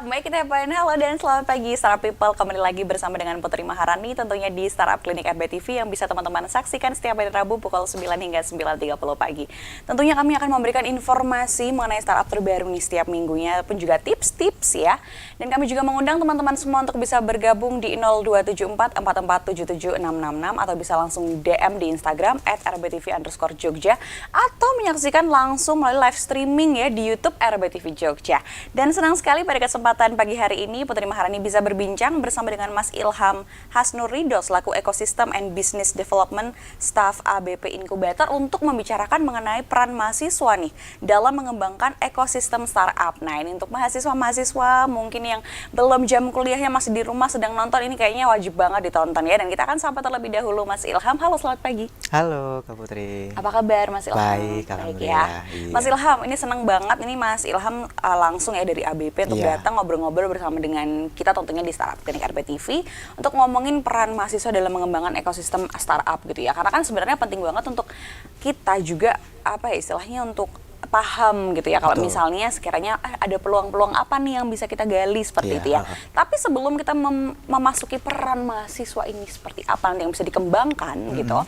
Baik, kita halo dan selamat pagi Startup People. Kembali lagi bersama dengan Putri Maharani tentunya di Startup Clinic RBTV yang bisa teman-teman saksikan setiap hari Rabu pukul 9 hingga 9.30 pagi. Tentunya kami akan memberikan informasi mengenai startup terbaru nih setiap minggunya, pun juga tips-tips ya. Dan kami juga mengundang teman-teman semua untuk bisa bergabung di 0274 4477 666 atau bisa langsung DM di Instagram @rbtv_jogja atau menyaksikan langsung melalui live streaming ya di YouTube RBTV Jogja. Dan senang sekali pada kesempatan pagi hari ini Putri Maharani bisa berbincang bersama dengan Mas Ilham Hasnurido selaku Ecosystem and Business Development Staff ABP Incubator untuk membicarakan mengenai peran mahasiswa nih dalam mengembangkan ekosistem startup. Nah, ini untuk mahasiswa mungkin yang belum jam kuliahnya masih di rumah sedang nonton, ini kayaknya wajib banget ditonton ya. Dan kita akan sapa terlebih dahulu Mas Ilham. Halo, selamat pagi. Halo Kak Putri. Apa kabar Mas Ilham? Baik, alhamdulillah. Ya. Iya. Mas Ilham, ini senang banget ini Mas Ilham langsung ya dari ABP untuk datang ngobrol-ngobrol bersama dengan kita tentunya di Startup Clinic RBTV untuk ngomongin peran mahasiswa dalam mengembangkan ekosistem startup gitu ya. Karena kan sebenarnya penting banget untuk kita juga apa ya istilahnya untuk paham gitu ya kalau misalnya sekiranya ada peluang-peluang apa nih yang bisa kita gali seperti itu ya. Tapi sebelum kita memasuki peran mahasiswa ini seperti apa nanti yang bisa dikembangkan gitu.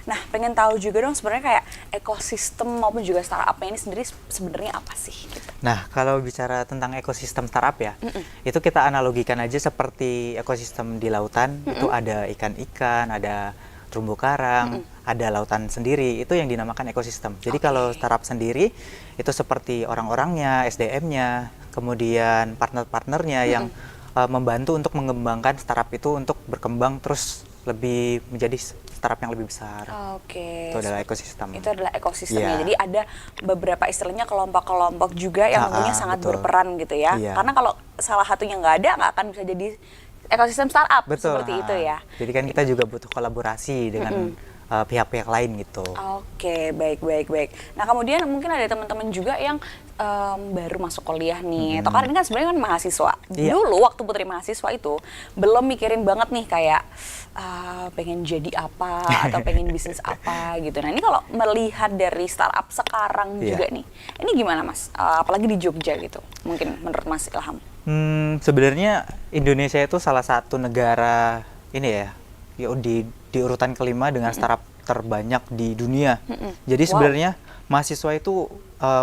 Nah, pengen tahu juga dong sebenarnya kayak ekosistem maupun juga startupnya ini sendiri sebenarnya apa sih? Gitu. Nah, kalau bicara tentang ekosistem startup ya, itu kita analogikan aja seperti ekosistem di lautan. Itu ada ikan-ikan, ada terumbu karang, ada lautan sendiri. Itu yang dinamakan ekosistem. Jadi kalau startup sendiri itu seperti orang-orangnya, SDM-nya, kemudian partner-partnernya yang membantu untuk mengembangkan startup itu untuk berkembang terus lebih menjadi startup yang lebih besar. Itu adalah ekosistem. Itu adalah ekosistemnya. Jadi ada beberapa istilahnya kelompok-kelompok juga yang tentunya sangat berperan gitu ya. Karena kalau salah satunya nggak akan bisa jadi ekosistem startup seperti itu ya. Jadi kan kita juga butuh kolaborasi dengan pihak-pihak lain gitu. Baik. Nah, kemudian mungkin ada teman-teman juga yang baru masuk kuliah nih. Atau kan ini kan sebenarnya kan mahasiswa. Dulu waktu Putri mahasiswa itu belum mikirin banget nih kayak pengen jadi apa atau pengen bisnis apa gitu. Nah, ini kalau melihat dari startup sekarang juga nih. Ini gimana Mas? Apalagi di Jogja gitu. Mungkin menurut Mas Ilham. Sebenarnya Indonesia itu salah satu negara ini ya di urutan kelima dengan startup terbanyak di dunia. Jadi sebenarnya mahasiswa itu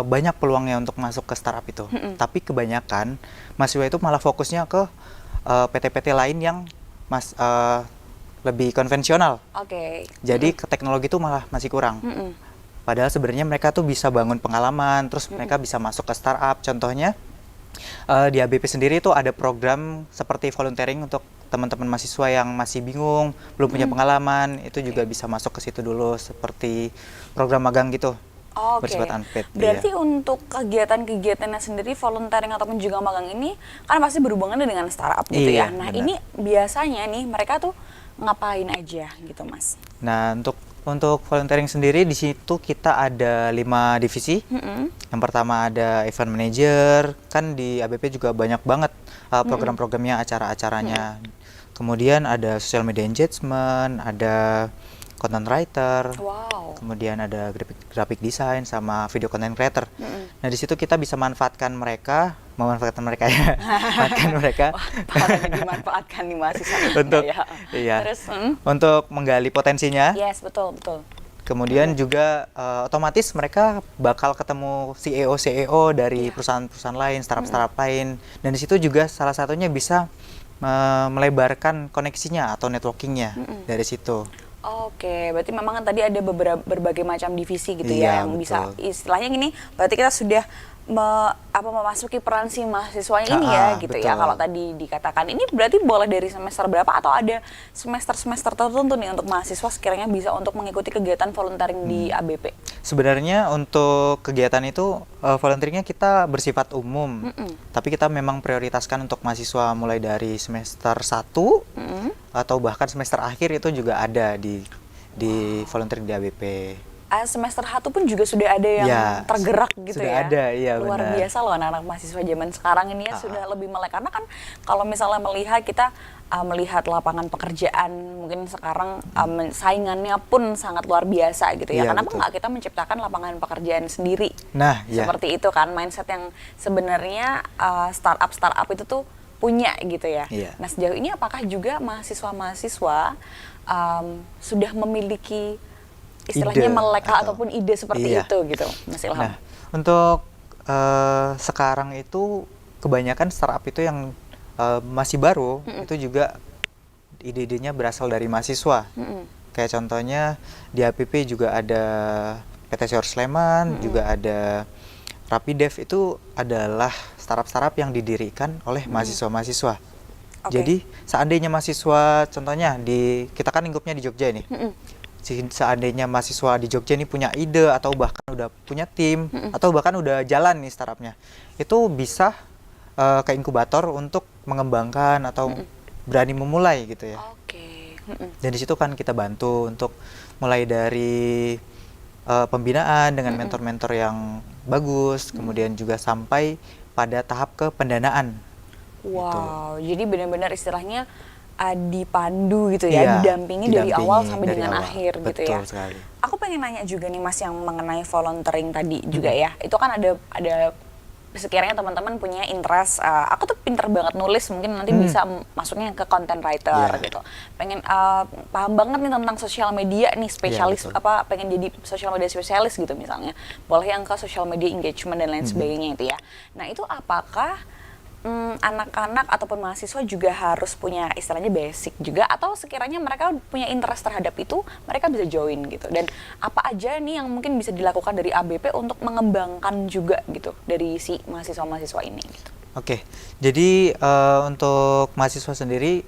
banyak peluangnya untuk masuk ke startup itu. Tapi kebanyakan mahasiswa itu malah fokusnya ke PT-PT lain yang lebih konvensional. Jadi ke teknologi itu malah masih kurang. Padahal sebenarnya mereka tuh bisa bangun pengalaman, terus mereka bisa masuk ke startup. Contohnya di ABP sendiri tuh ada program seperti volunteering untuk teman-teman mahasiswa yang masih bingung, belum punya pengalaman, itu juga bisa masuk ke situ dulu seperti program magang gitu. Bersifat unpaid. Berarti untuk kegiatan-kegiatannya sendiri, volunteering ataupun juga magang ini kan pasti berhubungan dengan startup gitu ya. Nah, ini biasanya nih mereka tuh ngapain aja gitu Mas? Nah, untuk volunteering sendiri di situ kita ada 5 divisi. Yang pertama ada event manager, kan di ABP juga banyak banget program-programnya, acara-acaranya. Kemudian ada social media engagement, ada content writer, kemudian ada graphic design sama video content creator. Nah, di situ kita bisa memanfaatkan mereka ya, dimanfaatkan nih mahasiswa untuk Terus, untuk menggali potensinya. Yes, betul. Kemudian juga otomatis mereka bakal ketemu CEO dari perusahaan-perusahaan lain, startup lain, dan di situ juga salah satunya bisa melebarkan koneksinya atau networkingnya dari situ. Berarti memang kan tadi ada berbagai macam divisi gitu ya yang bisa istilahnya gini. Berarti kita sudah memasuki peran si mahasiswanya ini ya gitu ya. Kalau tadi dikatakan ini berarti boleh dari semester berapa atau ada semester tertentu nih untuk mahasiswa sekiranya bisa untuk mengikuti kegiatan volunteering di ABP? Sebenarnya untuk kegiatan itu volunteeringnya kita bersifat umum, tapi kita memang prioritaskan untuk mahasiswa mulai dari semester 1 atau bahkan semester akhir itu juga ada di volunteering di ABP. Semester 1 pun juga sudah ada yang tergerak gitu sudah ada, luar biasa loh anak-anak mahasiswa zaman sekarang ini ya sudah lebih melek. Karena kan kalau misalnya melihat kita melihat lapangan pekerjaan mungkin sekarang saingannya pun sangat luar biasa gitu ya. Iya, Kenapa betul. nggak kita menciptakan lapangan pekerjaan sendiri? Nah, ya. Seperti itu kan mindset yang sebenarnya startup itu tuh punya gitu ya. Iya. Nah sejauh ini apakah juga mahasiswa-mahasiswa sudah memiliki istilahnya Ide meleka atau- ataupun ide seperti iya. itu gitu, Mas Ilham? Nah, untuk sekarang itu kebanyakan startup itu yang masih baru, itu juga ide-idenya berasal dari mahasiswa. Kayak contohnya di APP juga ada PT Syor Sleman, juga ada Rapidev, itu adalah startup-startup yang didirikan oleh mahasiswa-mahasiswa. Oke. Jadi seandainya mahasiswa, contohnya kita kan lingkupnya di Jogja nih. Seandainya mahasiswa di Jogja ini punya ide atau bahkan udah punya tim atau bahkan udah jalan nih startupnya, itu bisa ke inkubator untuk mengembangkan atau berani memulai gitu ya. Oke. Dan di situ kan kita bantu untuk mulai dari pembinaan dengan mentor-mentor yang bagus, kemudian juga sampai pada tahap ke pendanaan. Wow, jadi benar-benar istilahnya dipandu gitu Iya, ya, didampingi dari awal didampingi sampai dari dengan awal. akhir gitu ya. Betul sekali. Aku pengen nanya juga nih Mas yang mengenai volunteering tadi juga ya. Itu kan ada sekiranya teman-teman punya interest, aku tuh pinter banget nulis, mungkin nanti bisa masuknya ke content writer Yeah. gitu. Pengen paham banget nih tentang sosial media nih, spesialis betul. pengen jadi sosial media spesialis gitu misalnya. Boleh yang ke social media engagement dan lain sebagainya itu ya. Nah, itu apakah anak-anak ataupun mahasiswa juga harus punya istilahnya basic juga, atau sekiranya mereka punya interest terhadap itu, mereka bisa join gitu? Dan apa aja nih yang mungkin bisa dilakukan dari ABP untuk mengembangkan juga gitu dari si mahasiswa-mahasiswa ini gitu? Oke, jadi untuk mahasiswa sendiri,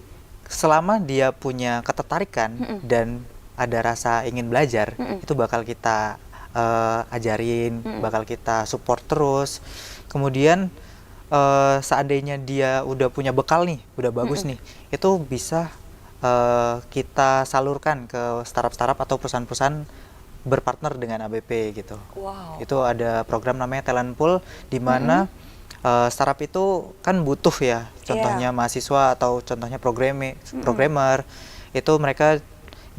selama dia punya ketertarikan dan ada rasa ingin belajar, itu bakal kita ajarin, bakal kita support terus. Kemudian seandainya dia udah punya bekal nih, udah bagus nih, itu bisa kita salurkan ke startup-startup atau perusahaan-perusahaan berpartner dengan ABP gitu. Wow. Itu ada program namanya Talent Pool, di mana startup itu kan butuh ya, contohnya mahasiswa atau contohnya programmer, itu mereka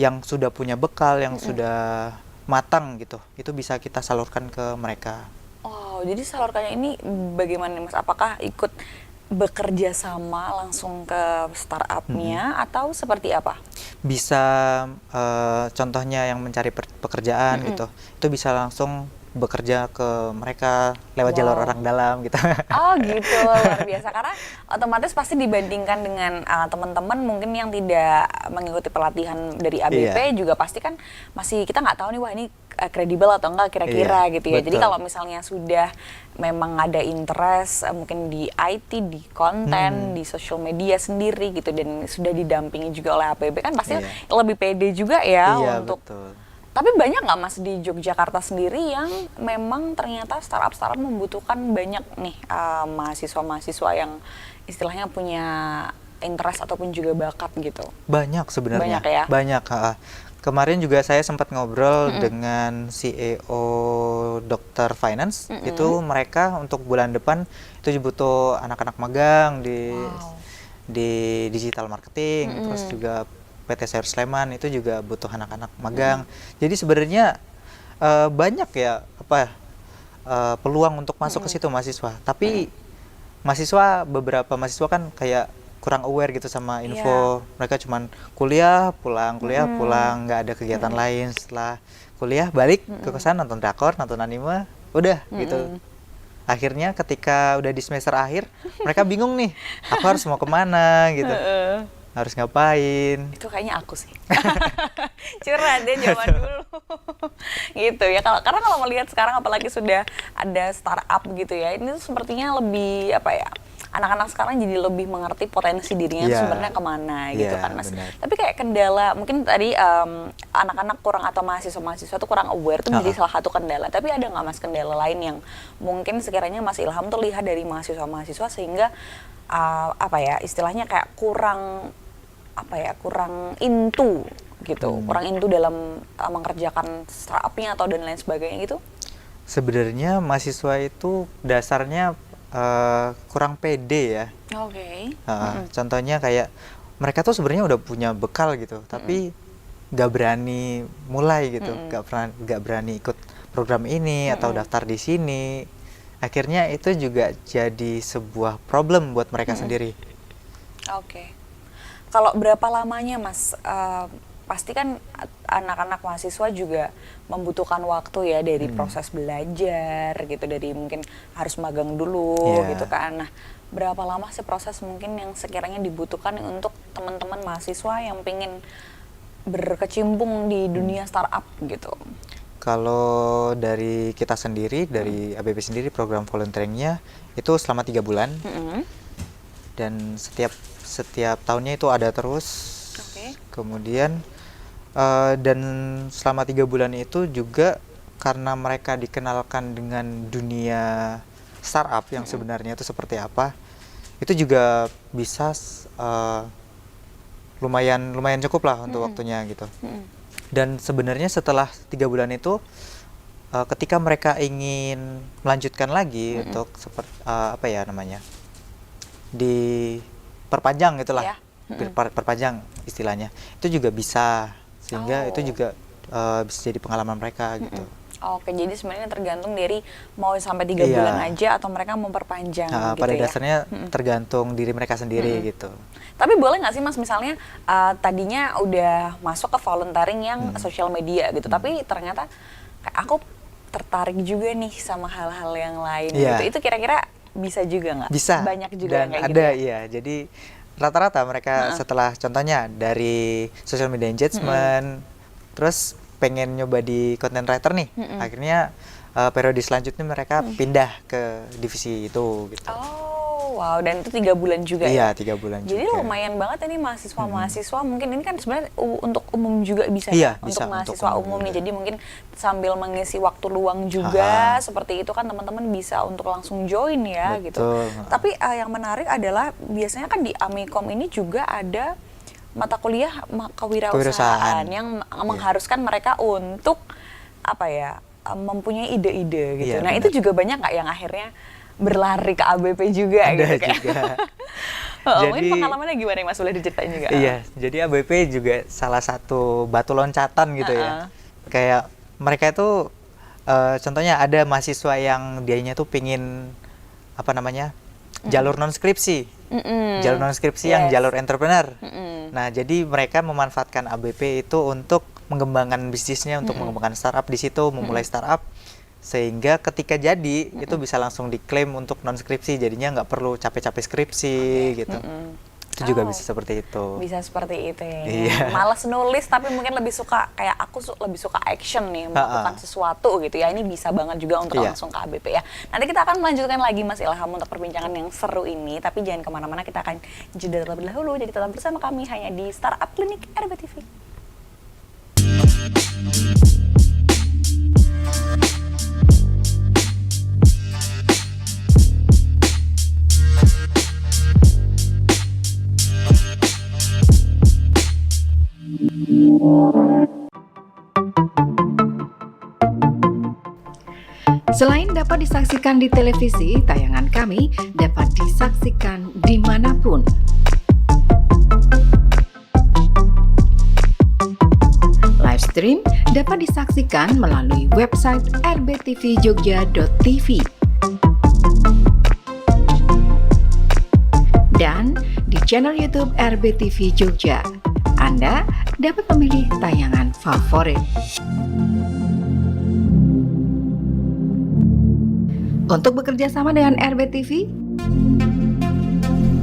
yang sudah punya bekal, yang sudah matang gitu, itu bisa kita salurkan ke mereka. Oh, jadi salurkannya ini bagaimana nih Mas? Apakah ikut bekerja sama langsung ke startupnya atau seperti apa? Bisa contohnya yang mencari pekerjaan gitu, itu bisa langsung bekerja ke mereka lewat jalur orang dalam gitu. Oh gitu, luar biasa. Karena otomatis pasti dibandingkan dengan teman-teman mungkin yang tidak mengikuti pelatihan dari ABP juga pasti kan masih kita nggak tahu nih, wah ini kredibel atau enggak kira-kira gitu ya. Jadi betul. kalau misalnya sudah memang ada interest mungkin di IT, di konten, di social media sendiri gitu, dan sudah didampingi juga oleh ABP kan pasti lebih pede juga ya untuk. Betul. Tapi banyak nggak Mas di Yogyakarta sendiri yang memang ternyata startup membutuhkan banyak nih mahasiswa-mahasiswa yang istilahnya punya interest ataupun juga bakat gitu? Banyak sebenarnya. Banyak ya? Banyak. Kemarin juga saya sempat ngobrol dengan CEO Dokter Finance. Itu mereka untuk bulan depan itu butuh anak-anak magang di digital marketing, terus juga PT Syor Sleman itu juga butuh anak-anak magang. Jadi sebenarnya banyak ya peluang untuk masuk ke situ mahasiswa. Tapi beberapa mahasiswa kan kayak kurang aware gitu sama info. Mereka cuman kuliah pulang, nggak ada kegiatan lain. Setelah kuliah balik ke kosan, nonton drakor, nonton anime, udah gitu. Akhirnya ketika udah di semester akhir, mereka bingung nih, aku harus mau kemana gitu, harus ngapain. Itu kayaknya aku sih. Curhat deh zaman dulu. Gitu ya. Karena kalau melihat sekarang apalagi sudah ada startup gitu ya, ini tuh sepertinya lebih anak-anak sekarang jadi lebih mengerti potensi dirinya sebenarnya kemana gitu kan Mas. Benar. Tapi kayak kendala, mungkin tadi anak-anak kurang atau mahasiswa-mahasiswa tuh kurang aware tuh menjadi salah satu kendala. Tapi ada nggak Mas kendala lain yang mungkin sekiranya Mas Ilham tuh lihat dari mahasiswa-mahasiswa sehingga istilahnya kayak kurang into gitu, kurang into dalam mengerjakan startupnya atau dan lain sebagainya gitu? Sebenarnya mahasiswa itu dasarnya kurang pede ya. Oke. Contohnya kayak mereka tuh sebenarnya udah punya bekal gitu, tapi nggak berani mulai gitu, nggak berani ikut program ini atau daftar di sini. Akhirnya itu juga jadi sebuah problem buat mereka sendiri. Oke. Kalau berapa lamanya Mas? Pasti kan anak-anak mahasiswa juga membutuhkan waktu ya dari proses belajar gitu, dari mungkin harus magang dulu gitu kan. Nah, berapa lama sih proses mungkin yang sekiranya dibutuhkan untuk teman-teman mahasiswa yang pengen berkecimpung di dunia startup gitu? Kalau dari kita sendiri, dari ABP sendiri, program volunteeringnya itu selama 3 bulan. Dan setiap tahunnya itu ada terus. Kemudian dan selama 3 bulan itu juga karena mereka dikenalkan dengan dunia startup yang sebenarnya itu seperti apa, itu juga bisa lumayan cukup lah untuk waktunya gitu. Dan sebenarnya setelah 3 bulan itu, ketika mereka ingin melanjutkan lagi untuk seperti apa ya namanya, diperpanjang gitulah, perpanjang istilahnya, itu juga bisa, sehingga itu juga bisa jadi pengalaman mereka gitu. Oke, jadi sebenarnya tergantung dari mau sampai 3 bulan aja atau mereka memperpanjang gitu pada ya? dasarnya tergantung diri mereka sendiri gitu. Tapi boleh nggak sih Mas, misalnya tadinya udah masuk ke volunteering yang sosial media gitu, tapi ternyata kayak aku tertarik juga nih sama hal-hal yang lain gitu. Itu kira-kira bisa juga nggak? Bisa. Banyak juga dan kayak ada gitu ya? iya. Jadi rata-rata mereka setelah contohnya dari social media engagement, terus pengen nyoba di content writer nih, akhirnya periode selanjutnya mereka pindah ke divisi itu gitu. Oh, wow, dan itu 3 bulan juga ya? Iya, 3 bulan Jadi juga. lumayan banget ini mahasiswa-mahasiswa, mungkin ini kan sebenarnya untuk umum juga bisa Iya, ya? bisa Untuk untuk mahasiswa umum umum nih, juga. jadi mungkin sambil mengisi waktu luang juga, seperti itu kan teman-teman bisa untuk langsung join ya gitu. Betul. Tapi yang menarik adalah biasanya kan di Amikom ini juga ada mata kuliah kewirausahaan yang mengharuskan mereka untuk apa ya, mempunyai ide-ide gitu. Iya, Nah, benar. itu juga banyak nggak yang akhirnya berlari ke ABP juga Ada gitu kayak? juga. Mungkin pengalamannya gimana nih Mas, boleh diceritain juga? Iya, jadi ABP juga salah satu batu loncatan gitu ya. Kayak mereka itu contohnya ada mahasiswa yang dianya tuh pingin apa namanya, jalur non skripsi, jalur non skripsi yang jalur entrepreneur. Nah, jadi mereka memanfaatkan ABP itu untuk mengembangkan bisnisnya, untuk mengembangkan startup di situ, memulai startup, sehingga ketika jadi itu bisa langsung diklaim untuk non skripsi, jadinya nggak perlu capek-capek skripsi gitu. Itu juga bisa seperti itu. Bisa seperti itu ya. Iya. Malas nulis tapi mungkin lebih suka, kayak aku lebih suka action nih, melakukan sesuatu gitu ya. Ini bisa banget juga untuk langsung ke ABP ya. Nanti kita akan melanjutkan lagi Mas Ilham untuk perbincangan yang seru ini, tapi jangan kemana-mana, kita akan jeda terlebih dahulu. Jadi tetap bersama kami hanya di Startup Clinic RBTV. Selain dapat disaksikan di televisi, tayangan kami dapat disaksikan dimanapun. Live stream dapat disaksikan melalui website rbtvjogja.tv dan di channel YouTube RBTV Jogja. Anda dapat memilih tayangan favorit. Untuk bekerja sama dengan RBTV,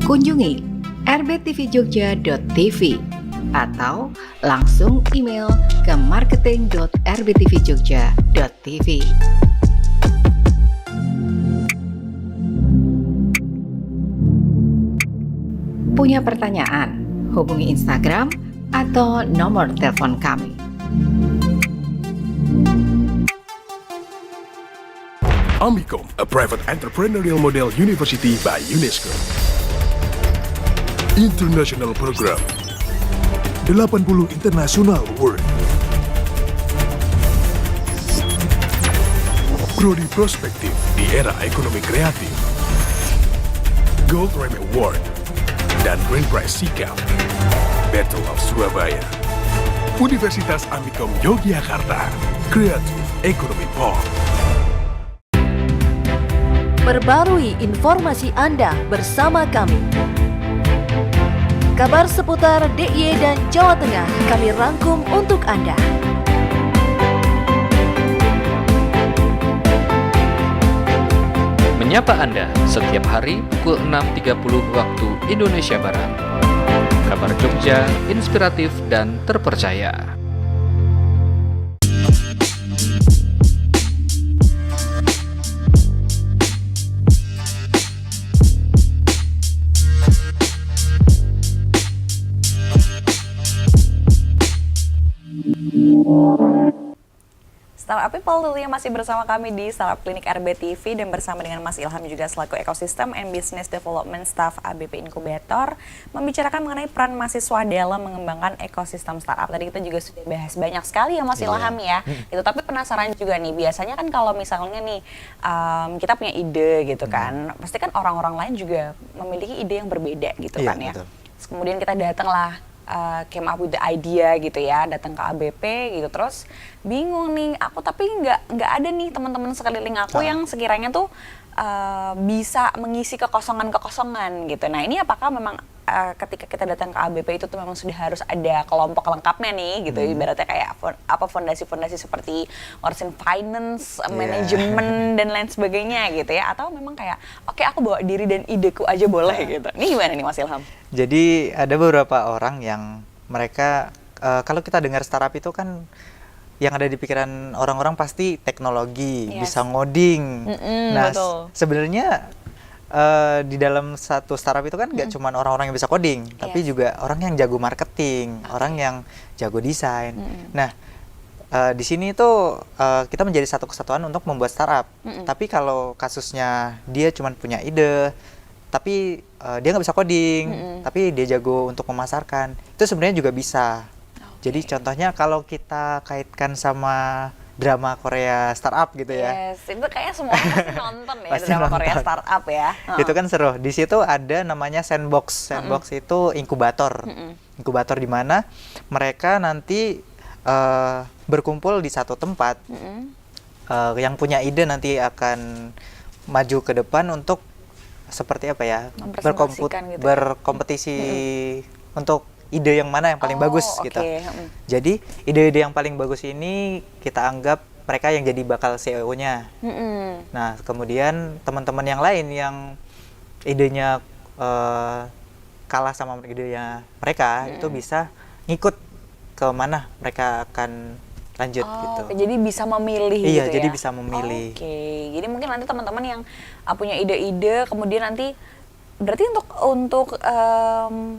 kunjungi rbtvjogja.tv atau langsung email ke marketing.rbtvjogja.tv. Punya pertanyaan? Hubungi Instagram atau nomor telepon kami. Amikom, a private entrepreneurial model university by UNESCO. International Program 80 International Award. Prodi Prospektif di era ekonomi kreatif. Gold Rem Award dan Grand Prize Sikap. Battle of Surabaya. Universitas Amikom Yogyakarta. Creative Economy Park. Perbarui informasi Anda bersama kami. Kabar seputar DIY dan Jawa Tengah kami rangkum untuk Anda. Menyapa Anda setiap hari pukul 6.30 waktu Indonesia Barat. Kabar Jogja, inspiratif dan terpercaya. Startup People tentunya masih bersama kami di Startup Clinic RBTV dan bersama dengan Mas Ilham juga selaku Ekosistem and Business Development Staff ABP Inkubator membicarakan mengenai peran mahasiswa dalam mengembangkan ekosistem startup. Tadi kita juga sudah bahas banyak sekali ya Mas Ilham ya. Itu tapi penasaran juga nih, biasanya kan kalau misalnya nih kita punya ide gitu kan, pasti kan orang-orang lain juga memiliki ide yang berbeda gitu kan ya. Betul. Terus kemudian kita datanglah came up with the idea gitu ya, datang ke ABP gitu, terus bingung nih aku tapi nggak ada nih teman-teman sekeliling aku yang sekiranya tuh bisa mengisi kekosongan gitu. Nah ini apakah memang ketika kita datang ke ABP itu tuh memang sudah harus ada kelompok lengkapnya nih gitu, ibaratnya kayak fondasi-fondasi seperti urusan finance, manajemen dan lain sebagainya gitu ya, atau memang kayak oke, aku bawa diri dan ideku aja boleh gitu. Ini gimana nih Mas Ilham? Jadi ada beberapa orang yang mereka kalau kita dengar startup itu kan yang ada di pikiran orang-orang pasti teknologi, bisa ngoding. Nah, sebenarnya di dalam satu startup itu kan nggak cuma orang-orang yang bisa coding, tapi juga orang yang jago marketing, orang yang jago desain. Nah, di sini tuh kita menjadi satu kesatuan untuk membuat startup. Tapi kalau kasusnya dia cuma punya ide, tapi dia nggak bisa coding, tapi dia jago untuk memasarkan, itu sebenarnya juga bisa. Jadi contohnya kalau kita kaitkan sama drama Korea startup gitu ya. Yes, itu kayaknya semua orang pasti nonton ya drama Korea startup ya. Itu kan seru. Di situ ada namanya sandbox. Sandbox itu inkubator. Inkubator di mana mereka nanti berkumpul di satu tempat. Yang punya ide nanti akan maju ke depan untuk seperti apa ya? Berkompetisi untuk ide yang mana yang paling bagus gitu. Jadi ide-ide yang paling bagus ini kita anggap mereka yang jadi bakal CEO-nya. Nah kemudian teman-teman yang lain yang idenya kalah sama idenya mereka itu bisa ngikut ke mana mereka akan lanjut gitu. Jadi bisa memilih gitu ya? Iya, jadi bisa memilih. Jadi mungkin nanti teman-teman yang punya ide-ide kemudian nanti berarti untuk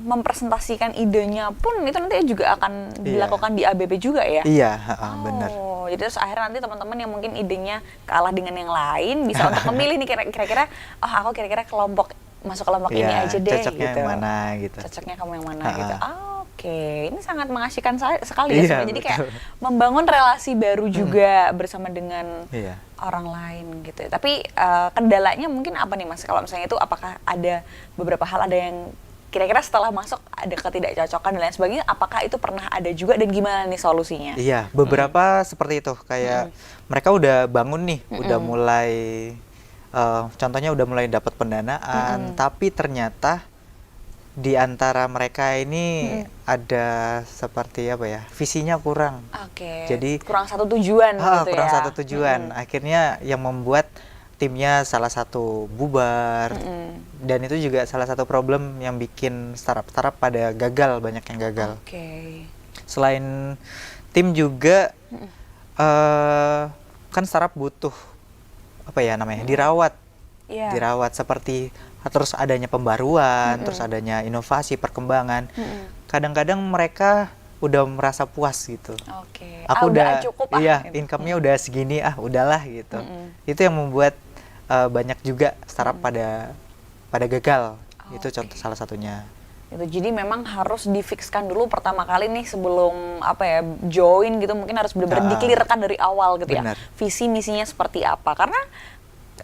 mempresentasikan idenya pun itu nanti juga akan dilakukan di ABP juga ya? Iya, benar. Jadi terus akhirnya nanti teman-teman yang mungkin idenya kalah dengan yang lain bisa untuk memilih nih kira-kira, aku kira-kira masuk kelompok ini aja deh cocoknya gitu. Yang mana gitu. Cocoknya kamu yang mana gitu. Ini sangat mengasihkan sekali ya sebenarnya. Jadi kayak betul. membangun relasi baru juga bersama dengan orang lain gitu. Tapi kendalanya mungkin apa nih Mas? Kalau misalnya itu apakah ada beberapa hal ada yang kira-kira setelah masuk ada ketidakcocokan dan lain sebagainya, apakah itu pernah ada juga dan gimana nih solusinya? Iya, beberapa seperti itu. Kayak mereka udah bangun nih, udah mulai contohnya udah mulai dapat pendanaan, tapi ternyata di antara mereka ini ada seperti apa ya, visinya kurang. Jadi kurang satu tujuan gitu kurang ya. satu tujuan. Akhirnya yang membuat timnya salah satu bubar. Dan itu juga salah satu problem yang bikin startup pada gagal, banyak yang gagal. Selain tim juga kan startup butuh apa ya namanya, dirawat seperti terus adanya pembaruan, terus adanya inovasi, perkembangan. Kadang-kadang mereka udah merasa puas gitu. Aku udah cukup income-nya udah segini, udahlah gitu. Itu yang membuat banyak juga startup pada gagal. Itu contoh salah satunya. Jadi memang harus difikskan dulu pertama kali nih sebelum join gitu, mungkin harus benar-benar dikelirkan dari awal gitu ya. Visi misinya seperti apa, karena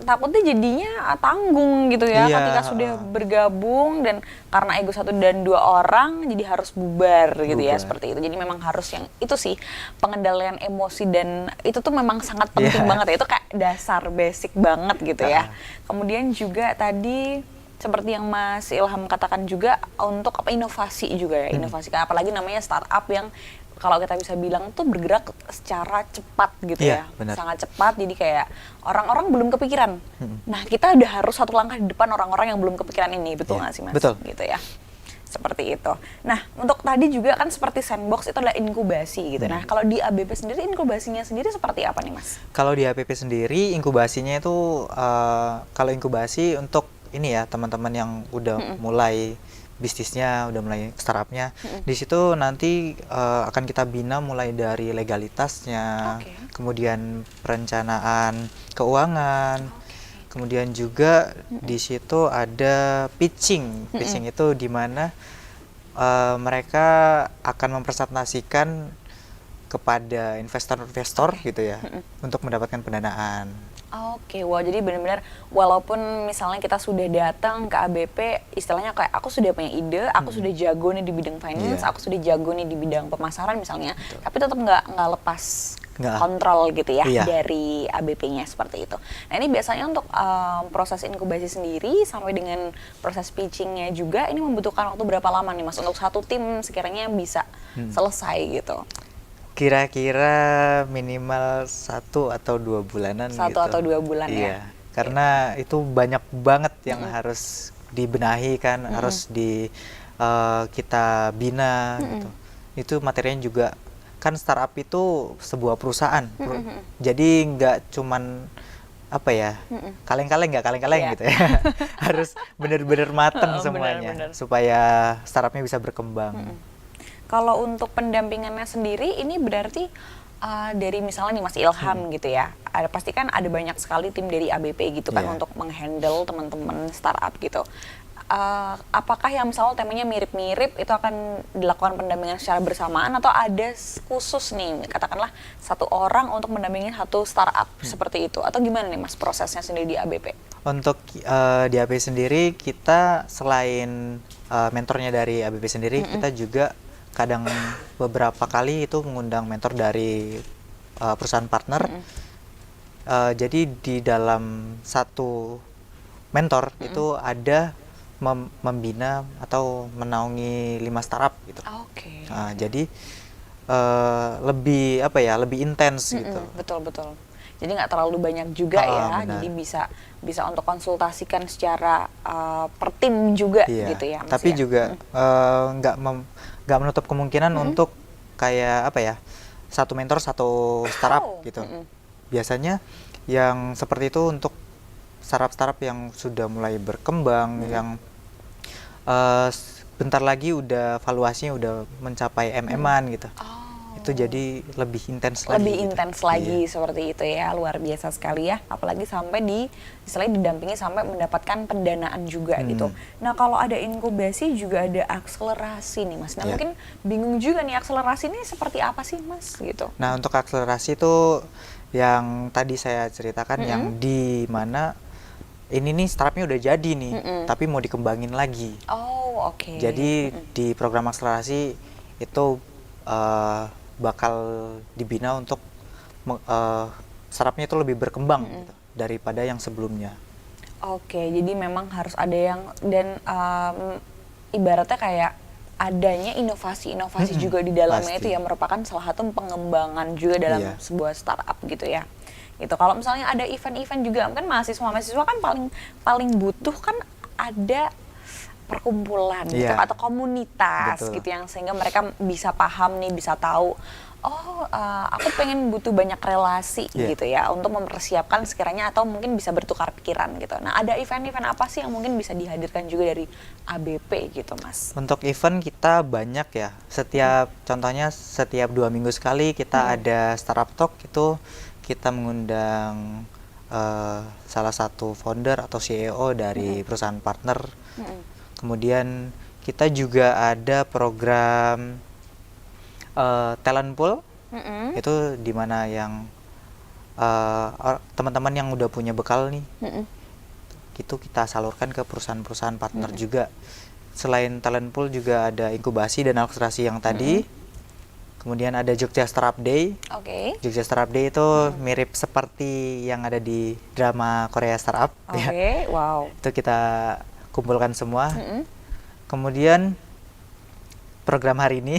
takutnya jadinya tanggung gitu ya Iya, ketika sudah bergabung, dan karena ego 1 dan 2 orang jadi harus bubar gitu ya, Bubar. seperti itu. Jadi memang harus yang itu sih, pengendalian emosi, dan itu tuh memang sangat penting Iya. banget ya, itu kayak dasar basic banget gitu ya. Kemudian juga tadi seperti yang Mas Ilham katakan juga untuk inovasi juga ya, inovasi, apalagi namanya startup yang kalau kita bisa bilang tuh bergerak secara cepat gitu Iya, ya, benar. sangat cepat. Jadi kayak orang-orang belum kepikiran. Nah, kita udah harus 1 langkah di depan orang-orang yang belum kepikiran ini, betul Iya, nggak sih Mas? betul. Gitu ya. Seperti itu. Nah, untuk tadi juga kan seperti sandbox itu adalah inkubasi gitu. Nah, kalau di ABP sendiri inkubasinya sendiri seperti apa nih Mas? Kalau di APP sendiri inkubasinya itu kalau inkubasi untuk ini ya teman-teman yang udah mulai bisnisnya, udah mulai startupnya, di situ nanti akan kita bina mulai dari legalitasnya, Oke. kemudian perencanaan keuangan, kemudian juga di situ ada pitching. Pitching itu di mana mereka akan mempresentasikan kepada investor-investor gitu ya untuk mendapatkan pendanaan. Oke, wah jadi benar-benar walaupun misalnya kita sudah datang ke ABP, istilahnya kayak aku sudah punya ide, aku sudah jago nih di bidang finance, Iya. aku sudah jago nih di bidang pemasaran misalnya, tapi tetap nggak lepas Nggak. kontrol gitu ya Iya. dari ABP-nya seperti itu. Nah ini biasanya untuk proses inkubasi sendiri sampai dengan proses pitching-nya juga ini membutuhkan waktu berapa lama nih Mas untuk satu tim sekiranya bisa selesai gitu? Kira-kira minimal 1 atau 2 bulanan 1 gitu. atau 2 bulan ya? Iya, karena itu banyak banget yang harus dibenahi kan, harus kita bina gitu. Itu materinya juga kan startup itu sebuah perusahaan, jadi nggak cuman apa ya, kaleng-kaleng nggak kaleng-kaleng Iya. gitu ya. Harus bener-bener mateng semuanya Bener-bener. supaya startupnya bisa berkembang. Kalau untuk pendampingannya sendiri ini berarti dari misalnya nih Mas Ilham gitu ya, pasti kan ada banyak sekali tim dari ABP gitu kan Iya. untuk menghandle teman-teman startup gitu. Apakah yang misalnya temanya mirip-mirip itu akan dilakukan pendampingan secara bersamaan, atau ada khusus nih katakanlah 1 orang untuk mendampingi 1 startup seperti itu, atau gimana nih Mas prosesnya sendiri di ABP? Untuk di ABP sendiri kita selain mentornya dari ABP sendiri, kita juga kadang beberapa kali itu mengundang mentor dari perusahaan partner. Jadi di dalam satu mentor itu ada membina atau menaungi 5 startup gitu. Oke. Jadi lebih apa ya, lebih intens gitu. Betul. Jadi nggak terlalu banyak juga ya, benar. jadi bisa untuk konsultasikan secara per tim juga Iya, gitu ya. Mas, tapi ya? juga nggak menutup kemungkinan untuk kayak apa ya, 1 mentor 1 startup gitu. Biasanya yang seperti itu untuk startup yang sudah mulai berkembang, yang bentar lagi udah valuasinya udah mencapai MM-an gitu. Itu jadi lebih intens lagi. Lebih gitu. intens lagi Iya. seperti itu ya, luar biasa sekali ya, apalagi sampai istilahnya didampingi sampai mendapatkan pendanaan juga gitu. Nah kalau ada inkubasi juga ada akselerasi nih Mas. Nah Iya. mungkin bingung juga nih, akselerasi ini seperti apa sih Mas gitu? Nah, untuk akselerasi itu yang tadi saya ceritakan, yang di mana ini nih startupnya udah jadi nih, tapi mau dikembangin lagi. Oh oke. Jadi di program akselerasi itu bakal dibina untuk startupnya itu lebih berkembang gitu, daripada yang sebelumnya. Oke, jadi memang harus ada yang, dan ibaratnya kayak adanya inovasi-inovasi juga di dalamnya pasti. itu ya merupakan salah satu pengembangan juga dalam Iya. sebuah startup gitu ya. Gitu. Kalau misalnya ada event-event juga kan mahasiswa kan paling butuh kan ada perkumpulan gitu Iya. atau komunitas Betul. gitu yang sehingga mereka bisa paham nih, bisa tahu aku pengen butuh banyak relasi Iya. gitu ya untuk mempersiapkan sekiranya, atau mungkin bisa bertukar pikiran gitu. Nah ada event-event apa sih yang mungkin bisa dihadirkan juga dari ABP gitu Mas? Untuk event kita banyak ya. Contohnya setiap 2 minggu sekali kita ada startup talk, itu kita mengundang salah satu founder atau CEO dari perusahaan partner. Kemudian kita juga ada program talent pool. Itu dimana yang teman-teman yang udah punya bekal nih, itu kita salurkan ke perusahaan-perusahaan partner juga. Selain talent pool juga ada inkubasi dan akselerasi yang tadi. Kemudian ada Jogja Startup Day. Oke. Jogja Startup Day itu mirip seperti yang ada di drama Korea Startup. Oke, wow. Itu kita kumpulkan semua. Kemudian program hari ini,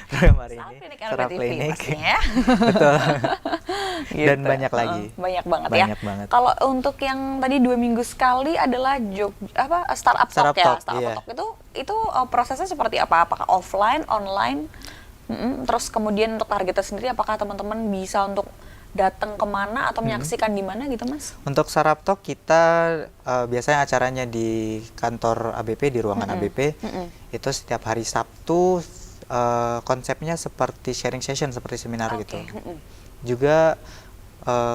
Startup Klinik Startup RBTV Klinik. pastinya ya. Betul. Dan Gitu. banyak lagi. Banyak banget ya. Banyak banget. Kalau untuk yang tadi 2 minggu sekali adalah Startup Startup Talk ya. Talk, Startup iya. Talk itu prosesnya seperti apa? Apakah offline, online? Terus kemudian untuk targetnya sendiri, apakah teman-teman bisa untuk datang kemana atau menyaksikan di mana gitu, Mas? Untuk Startup Talk kita biasanya acaranya di kantor ABP, di ruangan ABP. Itu setiap hari Sabtu, konsepnya seperti sharing session, seperti seminar gitu. Juga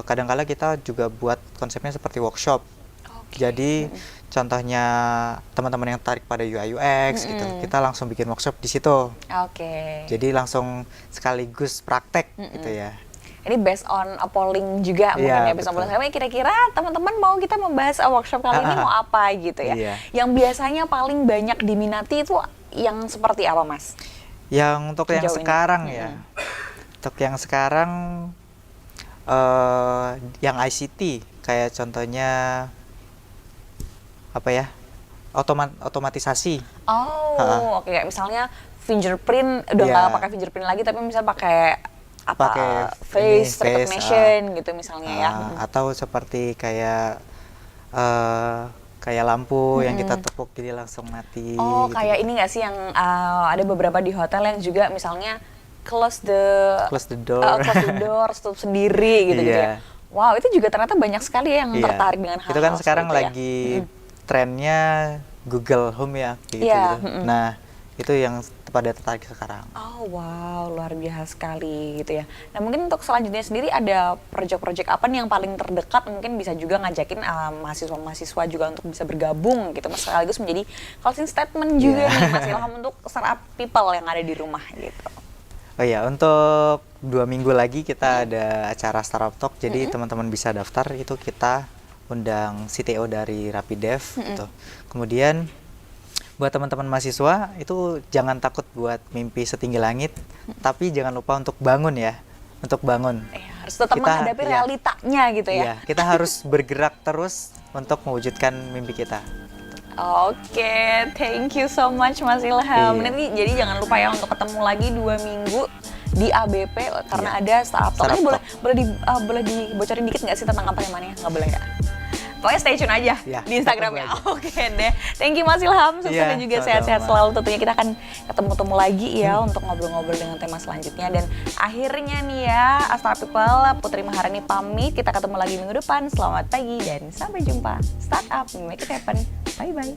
kadang-kala kita juga buat konsepnya seperti workshop. Jadi contohnya teman-teman yang tarik pada UI UX gitu, kita langsung bikin workshop di situ. Oke. Jadi langsung sekaligus praktek gitu ya. Ini based on a polling juga mungkin Iya, ya, based on betul. polling. Kira-kira teman-teman mau kita membahas workshop kali ini mau apa gitu ya? Iya. Yang biasanya paling banyak diminati itu yang seperti apa, Mas? Yang untuk yang Sejauh ini. sekarang ya, untuk yang sekarang yang ICT kayak contohnya apa ya, otomatisasi. Oh, oke. Kayak misalnya fingerprint udah Iya. nggak pakai fingerprint lagi, tapi misalnya pakai Pakai face ini, recognition gitu misalnya ya. Atau seperti kayak kayak lampu yang kita tepuk jadi langsung mati. Oh, gitu. kayak ini nggak sih yang ada beberapa di hotel yang juga misalnya close the door. close the door, tutup sendiri gitu ya. Iya. Wow, itu juga ternyata banyak sekali ya yang Iya. tertarik dengan hal-hal Itu kan sekarang seperti itu ya. lagi trennya Google Home ya, kayak gitu, Iya, gitu. Nah, itu yang pada tertarik sekarang. Oh wow, luar biasa sekali gitu ya. Nah mungkin untuk selanjutnya sendiri ada proyek-proyek apa nih yang paling terdekat, mungkin bisa juga ngajakin mahasiswa-mahasiswa juga untuk bisa bergabung gitu, Mas, sekaligus menjadi closing statement juga nih Mas Ilham untuk startup people yang ada di rumah gitu. Oh iya, untuk 2 minggu lagi kita ada acara Startup Talk, jadi teman-teman bisa daftar, itu kita undang CTO dari Rapidev gitu. Kemudian buat teman-teman mahasiswa itu jangan takut buat mimpi setinggi langit, tapi jangan lupa untuk bangun ya, untuk bangun. Harus tetap menghadapi realitanya gitu ya. Iya, kita harus bergerak terus untuk mewujudkan mimpi kita. Oke, thank you so much Mas Ilham. Iya. Nanti jadi jangan lupa ya untuk ketemu lagi 2 minggu di ABP karena ada Startup Talk. Ini Startup boleh dibocorin dikit nggak sih tentang apa temanya? Nggak boleh ya? Pokoknya stay tune aja Ya, di Instagramnya. tunggu Oke deh. Thank you Mas Ilham. Sukses Iya, dan juga sehat-sehat sama-sama. selalu. Tentunya kita akan ketemu lagi ya untuk ngobrol-ngobrol dengan tema selanjutnya. Dan akhirnya nih ya, Startup People, Putri Maharani pamit. Kita ketemu lagi minggu depan. Selamat pagi dan sampai jumpa. Startup, make it happen. Bye-bye.